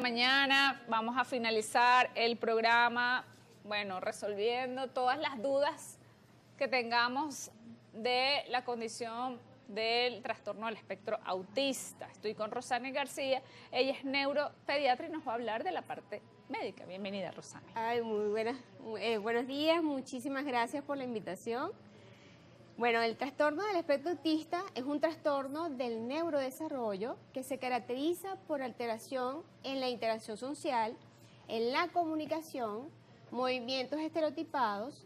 mañana. Vamos a finalizar el programa, bueno, resolviendo todas las dudas que tengamos de la condición del trastorno del espectro autista. Estoy con Rosani García, ella es neuropediatra y nos va a hablar de la parte médica. Bienvenida, Rosani. Ay, muy buenas, buenos días, muchísimas gracias por la invitación. Bueno, el trastorno del espectro autista es un trastorno del neurodesarrollo que se caracteriza por alteración en la interacción social, en la comunicación, movimientos estereotipados,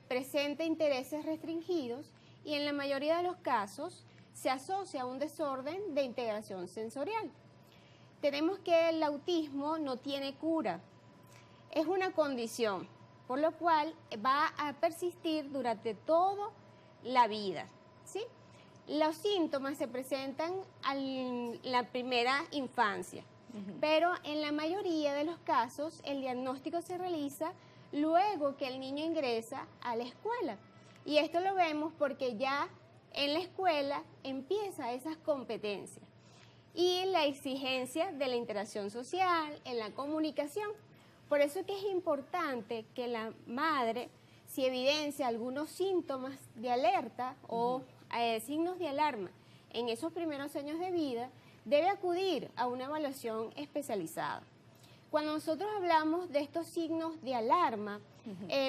presenta intereses restringidos y en la mayoría de los casos se asocia a un desorden de integración sensorial. Tenemos que el autismo no tiene cura, es una condición, por lo cual va a persistir durante toda la vida, ¿sí? Los síntomas se presentan en la primera infancia, pero en la mayoría de los casos el diagnóstico se realiza luego que el niño ingresa a la escuela. Y esto lo vemos porque ya en la escuela empieza esas competencias y la exigencia de la interacción social, en la comunicación. Por eso es que es importante que la madre, si evidencia algunos síntomas de alerta o signos de alarma en esos primeros años de vida, debe acudir a una evaluación especializada. Cuando nosotros hablamos de estos signos de alarma,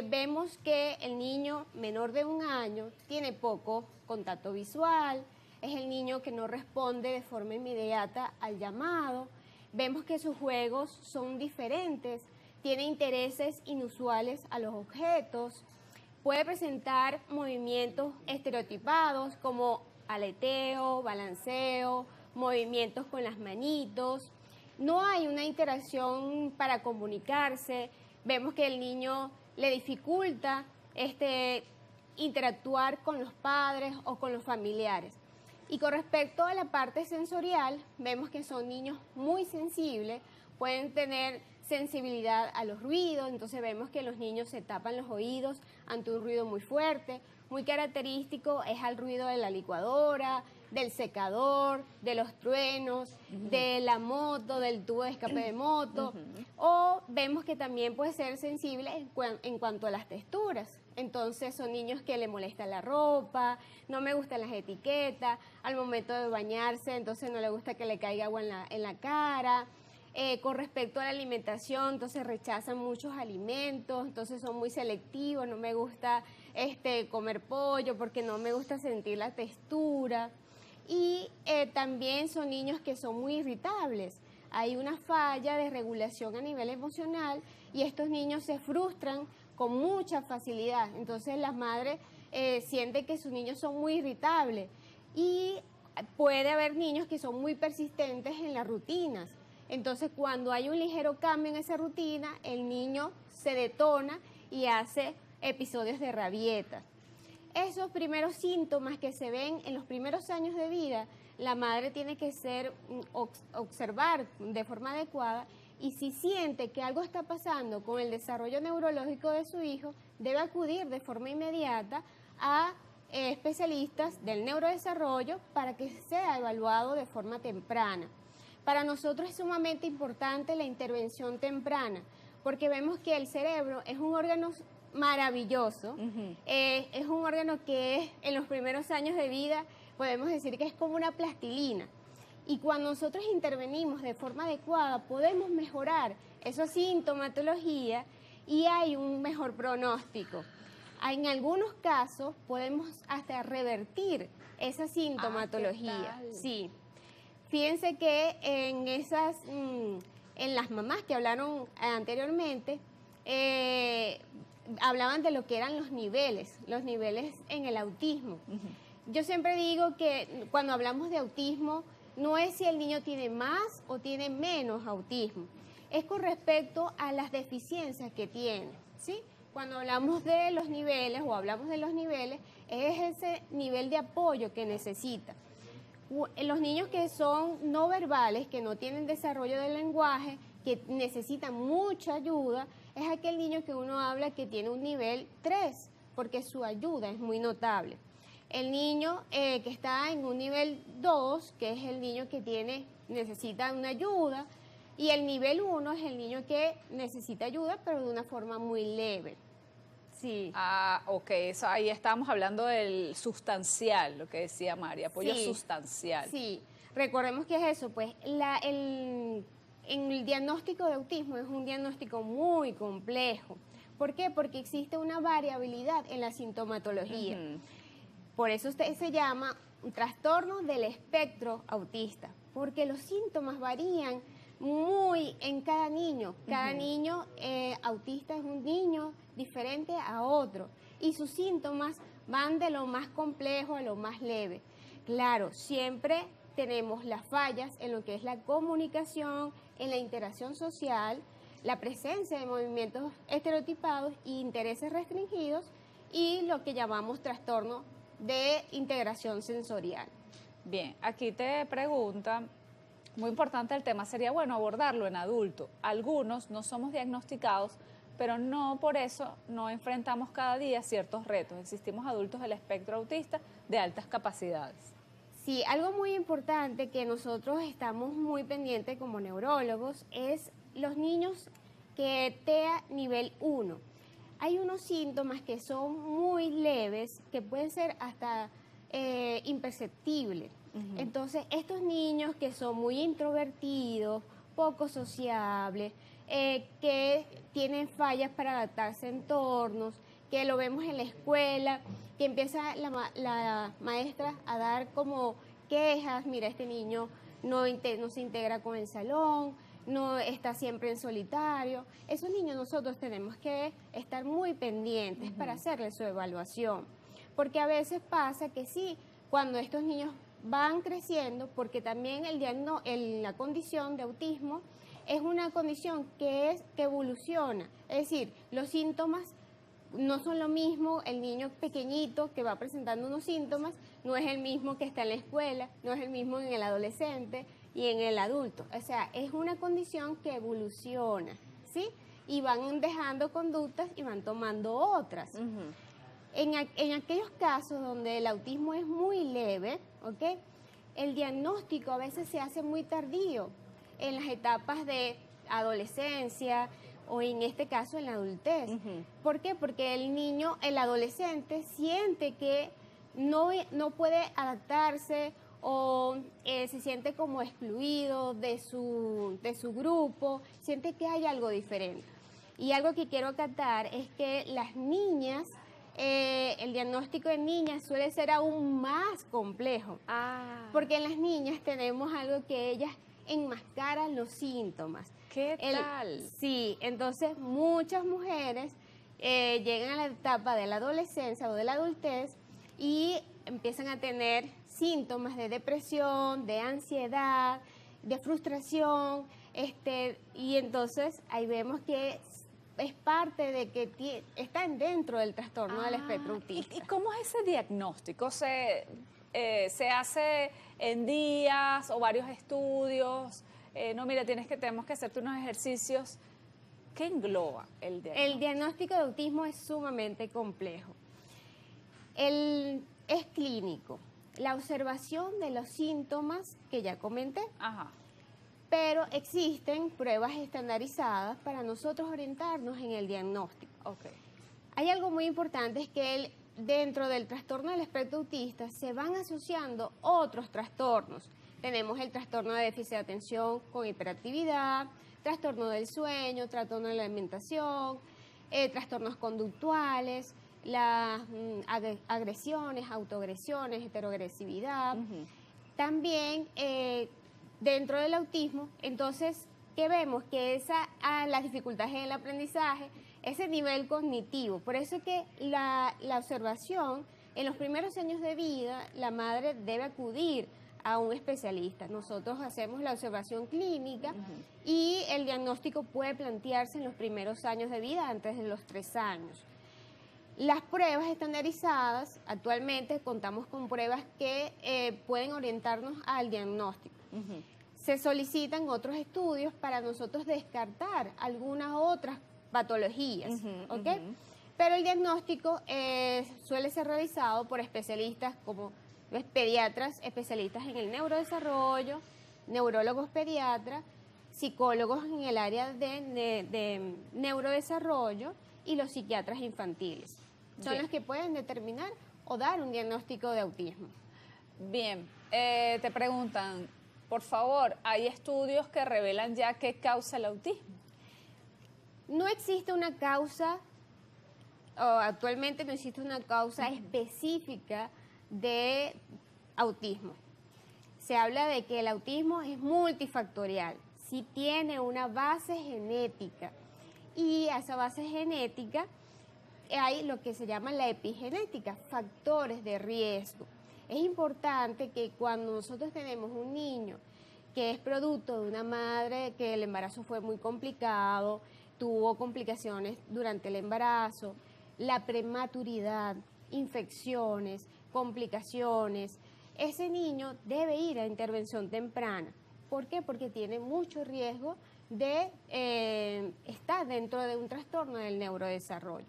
vemos que el niño menor de 1 año tiene poco contacto visual, es el niño que no responde de forma inmediata al llamado, vemos que sus juegos son diferentes, tiene intereses inusuales a los objetos, puede presentar movimientos estereotipados como aleteo, balanceo, movimientos con las manitos. No hay una interacción para comunicarse, vemos que el niño le dificulta interactuar con los padres o con los familiares. Y con respecto a la parte sensorial, vemos que son niños muy sensibles, pueden tener sensibilidad a los ruidos, entonces vemos que los niños se tapan los oídos ante un ruido muy fuerte. Muy característico es el ruido de la licuadora, del secador, de los truenos, de la moto, del tubo de escape de moto, o vemos que también puede ser sensible en cuanto a las texturas. Entonces son niños que le molesta la ropa, no me gustan las etiquetas, al momento de bañarse entonces no le gusta que le caiga agua en la cara. Con respecto a la alimentación, entonces rechazan muchos alimentos, entonces son muy selectivos, no me gusta comer pollo porque no me gusta sentir la textura. Y también son niños que son muy irritables. Hay una falla de regulación a nivel emocional y estos niños se frustran con mucha facilidad. Entonces las madres sienten que sus niños son muy irritables y puede haber niños que son muy persistentes en las rutinas. Entonces, cuando hay un ligero cambio en esa rutina, el niño se detona y hace episodios de rabieta. Esos primeros síntomas que se ven en los primeros años de vida, la madre tiene que observar de forma adecuada y si siente que algo está pasando con el desarrollo neurológico de su hijo, debe acudir de forma inmediata a especialistas del neurodesarrollo para que sea evaluado de forma temprana. Para nosotros es sumamente importante la intervención temprana, porque vemos que el cerebro es un órgano maravilloso, es un órgano que en los primeros años de vida podemos decir que es como una plastilina. Y cuando nosotros intervenimos de forma adecuada, podemos mejorar esa sintomatología y hay un mejor pronóstico. En algunos casos podemos hasta revertir esa sintomatología. Sí. Fíjense que en las mamás que hablaron anteriormente, hablaban de lo que eran los niveles en el autismo. Yo siempre digo que cuando hablamos de autismo, no es si el niño tiene más o tiene menos autismo, es con respecto a las deficiencias que tiene, ¿sí? Cuando hablamos de los niveles es ese nivel de apoyo que necesita. Los niños que son no verbales, que no tienen desarrollo del lenguaje, que necesitan mucha ayuda, es aquel niño que uno habla que tiene un nivel 3, porque su ayuda es muy notable. El niño que está en un nivel 2, que es el niño que necesita una ayuda, Y el nivel 1 es el niño que necesita ayuda, pero de una forma muy leve. Sí. Ah, ok, eso, ahí estábamos hablando del sustancial, lo que decía María, apoyo Sí, sustancial. Sí, recordemos que es eso, pues el diagnóstico de autismo es un diagnóstico muy complejo. ¿Por qué? Porque existe una variabilidad en la sintomatología. Por eso se llama un trastorno del espectro autista, porque los síntomas varían muy en cada niño. Cada niño autista es un niño diferente a otro y sus síntomas van de lo más complejo a lo más leve. Claro, siempre tenemos las fallas en lo que es la comunicación, en la interacción social, la presencia de movimientos estereotipados e intereses restringidos y lo que llamamos trastorno de integración sensorial. Bien, aquí te preguntan, muy importante el tema, sería bueno abordarlo en adulto. Algunos no somos diagnosticados, pero no por eso no enfrentamos cada día ciertos retos. Existimos adultos del espectro autista de altas capacidades. Sí, algo muy importante que nosotros estamos muy pendientes como neurólogos es los niños que TEA nivel 1. Hay unos síntomas que son muy leves, que pueden ser hasta imperceptibles. Entonces, estos niños que son muy introvertidos, poco sociables, que tienen fallas para adaptarse a entornos, que lo vemos en la escuela, que empieza la maestra a dar como quejas, mira, este niño no se integra con el salón, no está siempre en solitario. Esos niños nosotros tenemos que estar muy pendientes para hacerles su evaluación, porque a veces pasa que sí, cuando estos niños van creciendo, porque también la condición de autismo es una condición que evoluciona, es decir, los síntomas no son lo mismo. El niño pequeñito que va presentando unos síntomas no es el mismo que está en la escuela, no es el mismo en el adolescente y en el adulto. O sea, es una condición que evoluciona, ¿sí? Y van dejando conductas y van tomando otras. En aquellos casos donde el autismo es muy leve, ¿ok? El diagnóstico a veces se hace muy tardío, en las etapas de adolescencia o en este caso en la adultez. ¿Por qué? Porque el adolescente siente que no puede adaptarse o se siente como excluido de su grupo, siente que hay algo diferente. Y algo que quiero acatar es que las niñas, el diagnóstico de niñas suele ser aún más complejo, porque en las niñas tenemos algo que ellas enmascaran los síntomas. ¿Qué tal? Sí, entonces muchas mujeres llegan a la etapa de la adolescencia o de la adultez y empiezan a tener síntomas de depresión, de ansiedad, de frustración, y entonces ahí vemos que es parte de que están dentro del trastorno del espectro autista. ¿Y cómo es ese diagnóstico? ¿Se hace en días o varios estudios? No, mira, tenemos que hacerte unos ejercicios. ¿Qué engloba el diagnóstico? El diagnóstico de autismo es sumamente complejo. Es clínico. La observación de los síntomas que ya comenté. Pero existen pruebas estandarizadas para nosotros orientarnos en el diagnóstico. Hay algo muy importante, es que dentro del trastorno del espectro autista se van asociando otros trastornos. Tenemos el trastorno de déficit de atención con hiperactividad, trastorno del sueño, trastorno de la alimentación, trastornos conductuales, las agresiones, autoagresiones, heteroagresividad. También dentro del autismo, entonces, ¿qué vemos? Que las dificultades en el aprendizaje, ese nivel cognitivo. Por eso es que la observación, en los primeros años de vida, la madre debe acudir a un especialista. Nosotros hacemos la observación clínica y el diagnóstico puede plantearse en los primeros años de vida, antes de los 3 años. Las pruebas estandarizadas, actualmente contamos con pruebas que pueden orientarnos al diagnóstico. Se solicitan otros estudios para nosotros descartar algunas otras patologías, ¿ok? Pero el diagnóstico suele ser realizado por especialistas como pediatras, especialistas en el neurodesarrollo, neurólogos pediatras, psicólogos en el área de neurodesarrollo y los psiquiatras infantiles. Son Bien. los que pueden determinar o dar un diagnóstico de autismo. Bien, te preguntan, por favor, ¿hay estudios que revelan ya qué causa el autismo? No existe una causa, o actualmente no existe una causa específica de autismo. Se habla de que el autismo es multifactorial, sí tiene una base genética, y a esa base genética hay lo que se llama la epigenética, factores de riesgo. Es importante que cuando nosotros tenemos un niño que es producto de una madre que el embarazo fue muy complicado, tuvo complicaciones durante el embarazo, la prematuridad, infecciones, complicaciones, ese niño debe ir a intervención temprana. ¿Por qué? Porque tiene mucho riesgo de estar dentro de un trastorno del neurodesarrollo.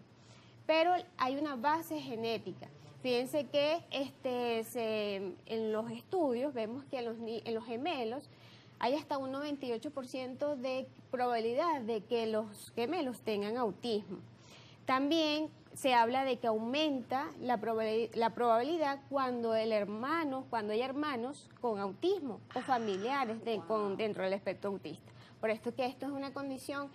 Pero hay una base genética. Fíjense que en los estudios vemos que en los gemelos hay hasta un 98% de probabilidad de que los gemelos tengan autismo. También se habla de que aumenta la probabilidad cuando hay hermanos con autismo o familiares dentro del espectro autista. Por esto que esto es una condición,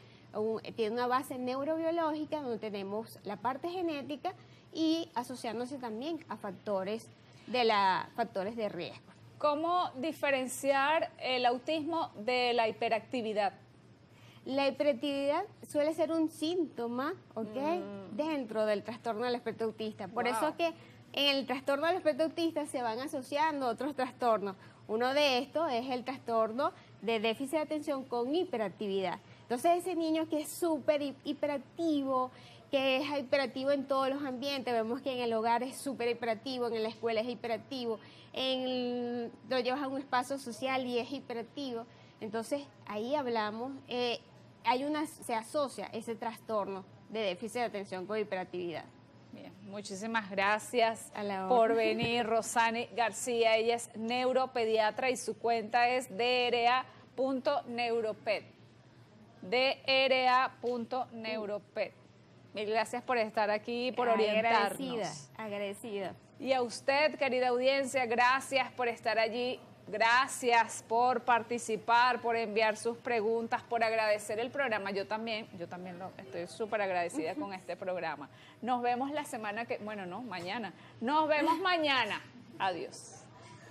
tiene una base neurobiológica donde tenemos la parte genética y asociándose también a factores de riesgo. ¿Cómo diferenciar el autismo de la hiperactividad? La hiperactividad suele ser un síntoma, ¿ok? Dentro del trastorno del espectro autista. Por eso que en el trastorno del espectro autista se van asociando otros trastornos. Uno de estos es el trastorno de déficit de atención con hiperactividad. Entonces ese niño que es súper hiperactivo, que es hiperactivo en todos los ambientes, vemos que en el hogar es súper hiperactivo, en la escuela es hiperactivo, lo llevas a un espacio social y es hiperactivo. Entonces ahí hablamos, se asocia ese trastorno de déficit de atención con hiperactividad. Bien, muchísimas gracias A la por orden. venir, Rosani García. Ella es neuropediatra y su cuenta es dra.neuroped. dra.neuroped. Mil gracias por estar aquí y por orientarnos. Agradecida. Y a usted, querida audiencia, gracias por estar allí. Gracias por participar, por enviar sus preguntas, por agradecer el programa. Yo también estoy súper agradecida con este programa. Nos vemos la semana mañana. Nos vemos mañana. Adiós.